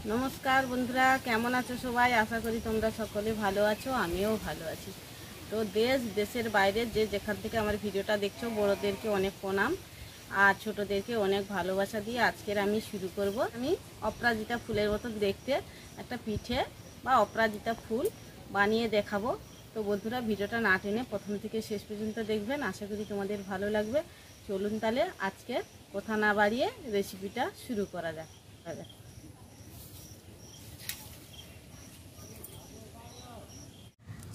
नमस्कार बंधुरा केमन आछो सबाई आशा करी तोमरा सकले भालो आछो आमिओ भालो आछि। तो देश देशेर बाइरे जे जेखान थेके आमार भिडियोटा देखछो बड़ोदेरके अनेक प्रणाम और छोटोदेरके अनेक भालोबासा दिए आजकेर आमी शुरू करब। आमी अपराजिता फुलेर मतो देखते एकटा पिठे बा अपराजिता फुल बानिये देखाबो। तो बंधुरा भिडियोटा ना टेने प्रथम थेके शेष पर्यन्त देखबेन, आशा करी तोमादेर भालो लागबे। चलुन ताहले आजके कथा ना बाड़िये रेसिपिटा शुरू करा जाक।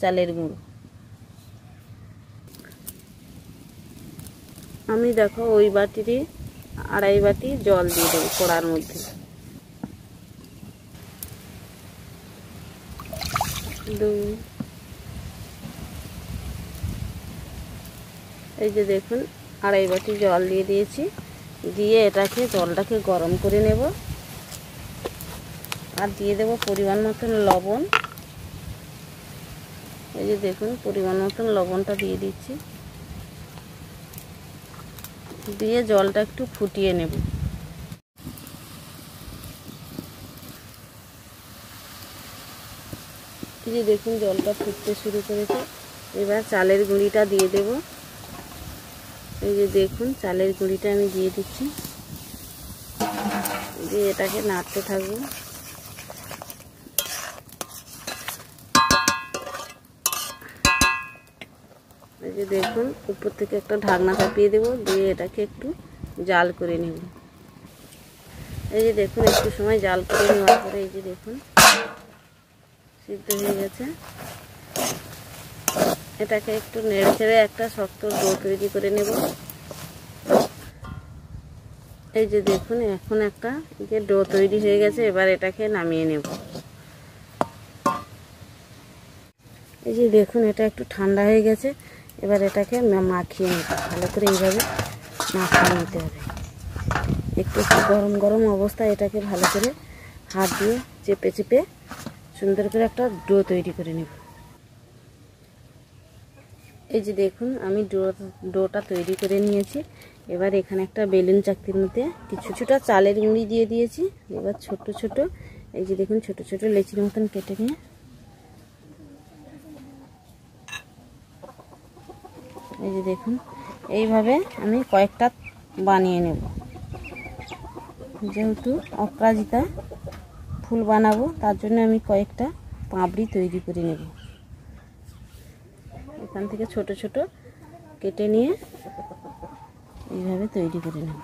चालेर गुঁড়ো আমি দেখো ওই বাটিতে আড়াই বাটি জল দিয়ে দেব কড়ার মধ্যে। এই যে দেখুন আড়াই বাটি জল দিয়ে দিয়েছি, দিয়ে এটাকে জলটাকে গরম করে নেব আর দিয়ে দেব পরিমাণ মতন লবণ। এই যে দেখুন পরিমাণ মতন লবণটা দিয়ে দিচ্ছি, দিয়ে জলটা একটু ফুটিয়ে নেব। এই যে দেখুন জলটা ফুটতে শুরু করেছে, এবার চালের গুঁড়িটা দিয়ে দেব। এই যে দেখুন চালের গুঁড়িটা আমি দিয়ে দিচ্ছি, দিয়ে এটাকে নাড়তে থাকবো। এই যে দেখুন উপর থেকে একটা ঢাকনা চাপিয়ে দেব, দিয়ে এটাকে একটু জাল করে নেব। এই যে দেখুন একটু সময় জাল করে নেওয়ার পরে এই যে দেখুন সিদ্ধ হয়ে গেছে। এটাকে একটু নেড়ে চেড়ে একটা শক্ত ডো তৈরি করে নেব। এই যে দেখুন এখন একটা যে ডো তৈরি হয়ে গেছে, এবার এটাকে নামিয়ে নেব। এই যে দেখুন এটা একটু ঠান্ডা হয়ে গেছে, এবার এটাকে মাখিয়ে নিতে ভালো করে এইভাবে মাখিয়ে নিতে হবে। একটু গরম গরম অবস্থায় এটাকে ভালো করে হাত দিয়ে চেপে চেপে সুন্দর করে একটা ডো তৈরি করে নেব। এই যে দেখুন আমি ডোটা তৈরি করে নিয়েছি। এবার এখানে একটা বেলুন চাকতির মধ্যে কিছুটা চালের গুঁড়ি দিয়ে দিয়েছি। এবার ছোট ছোট এই যে দেখুন ছোট ছোট লেচির মতন কেটে নিয়ে এই যে দেখুন এইভাবে আমি কয়েকটা বানিয়ে নেব। যেহেতু অপরাজিতা ফুল বানাবো তার জন্য আমি কয়েকটা পাপড়ি তৈরি করে নেব। এখান থেকে ছোট ছোট কেটে নিয়ে এইভাবে তৈরি করে নেব।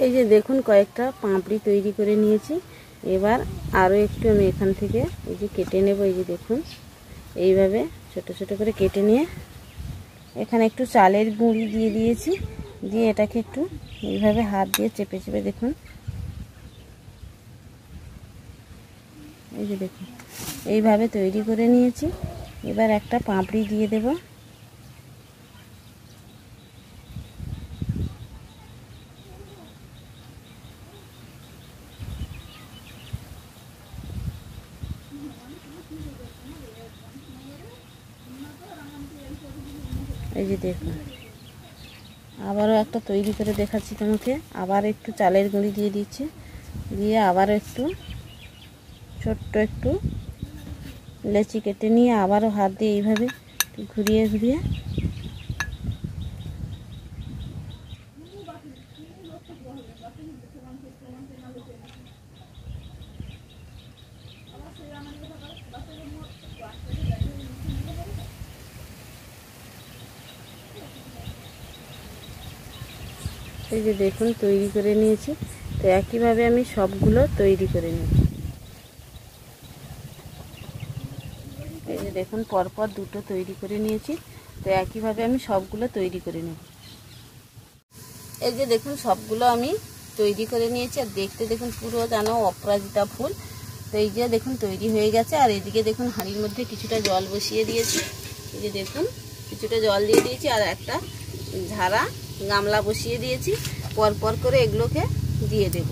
এই যে দেখুন কয়েকটা পাপড়ি তৈরি করে নিয়েছি। এবার আরও একটু আমি এখান থেকে এই যে কেটে নেব। এই যে দেখুন এইভাবে ছোট ছোট করে কেটে নিয়ে এখানে একটু চালের গুঁড়ি দিয়ে দিয়েছি, দিয়ে এটাকে একটু এইভাবে হাত দিয়ে চেপে চেপে দেখুন এই যে দেখুন এইভাবে তৈরি করে নিয়েছি। এবার একটা পাপড়ি দিয়ে দেব। এই যে দেখুন আবারও একটা তৈরি করে দেখাচ্ছি তোমাকে। আবার একটু চালের গুঁড়ি দিয়ে দিচ্ছি, দিয়ে আবার একটু ছোট্ট একটু লেচি কেটে নিয়ে আবারও হাত দিয়ে এইভাবে ঘুরিয়ে ঘুরিয়ে এই যে দেখুন তৈরি করে নিয়েছি। তো একইভাবে আমি সবগুলো তৈরি করে নেব। এই যে দেখুন পরপর দুটো তৈরি করে নিয়েছি। তো একইভাবে আমি সবগুলো তৈরি করে নেব। এই যে দেখুন সবগুলো আমি তৈরি করে নিয়েছি, আর দেখতে দেখুন পুরো যেন অপরাজিতা ফুল। তো এই যে দেখুন তৈরি হয়ে গেছে। আর এদিকে দেখুন হাঁড়ির মধ্যে কিছুটা জল বসিয়ে দিয়েছি। এই যে দেখুন কিছুটা জল দিয়ে দিয়েছি, আর একটা ঝাড়া গামলা বসিয়ে দিয়েছি। পরপর করে এগুলোকে দিয়ে দেব।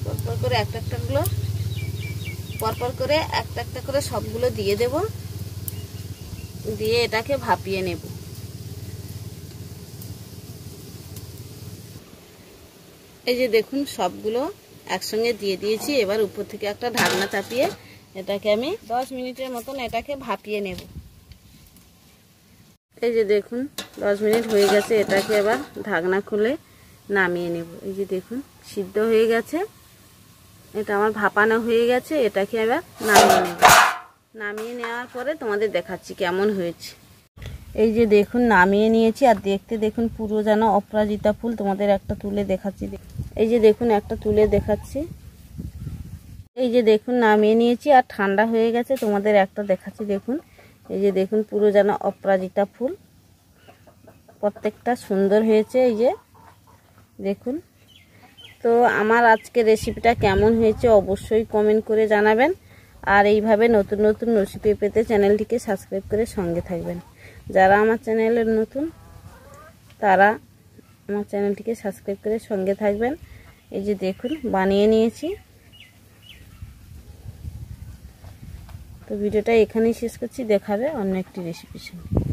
পরপর করে পরপর করে একটা একটা করে সবগুলো দিয়ে দেব। দিয়ে এটাকে ভাপিয়ে নেব। এই যে দেখুন সবগুলো একসঙ্গে দিয়ে দিয়েছি। এবার উপর থেকে একটা ঢাকনা চাপিয়ে এটাকে আমি 10 মিনিটের মতন এটাকে ভাপিয়ে নেব। এই যে দেখুন 10 মিনিট হয়ে গেছে, এটাকে এবার ঢাকনা খুলে নামিয়ে নেব। এই যে দেখুন সিদ্ধ হয়ে গেছে, এটা আমার ভাপানো হয়ে গেছে। এটাকে এবার নামিয়ে নেব। নামিয়ে নেওয়ার পরে তোমাদের দেখাচ্ছি কেমন হয়েছে। এই যে দেখুন নামিয়ে নিয়েছি, আর দেখতে দেখুন পুরো যেন অপরাজিতা ফুল। তোমাদের একটা তুলে দেখাচ্ছি। এই যে দেখুন একটা তুলে দেখাচ্ছি। এই যে দেখুন নামিয়ে নিয়েছি আর ঠান্ডা হয়ে গেছে, তোমাদের একটা দেখাচ্ছি। দেখুন এই যে দেখুন পুরো যেন অপরাজিতা ফুল, প্রত্যেকটা সুন্দর হয়েছে। এই যে দেখুন। তো আমার আজকে রেসিপিটা কেমন হয়েছে অবশ্যই কমেন্ট করে জানাবেন। আর এইভাবে নতুন নতুন রেসিপি পেতে চ্যানেলটিকে সাবস্ক্রাইব করে সঙ্গে থাকবেন। যারা আমার চ্যানেলের নতুন তারা আমার চ্যানেলটিকে সাবস্ক্রাইব করে সঙ্গে থাকবেন। এই যে দেখুন বানিয়ে নিয়েছি। তো ভিডিওটা এখানেই শেষ করছি, দেখাবে অন্য একটি রেসিপির সঙ্গে।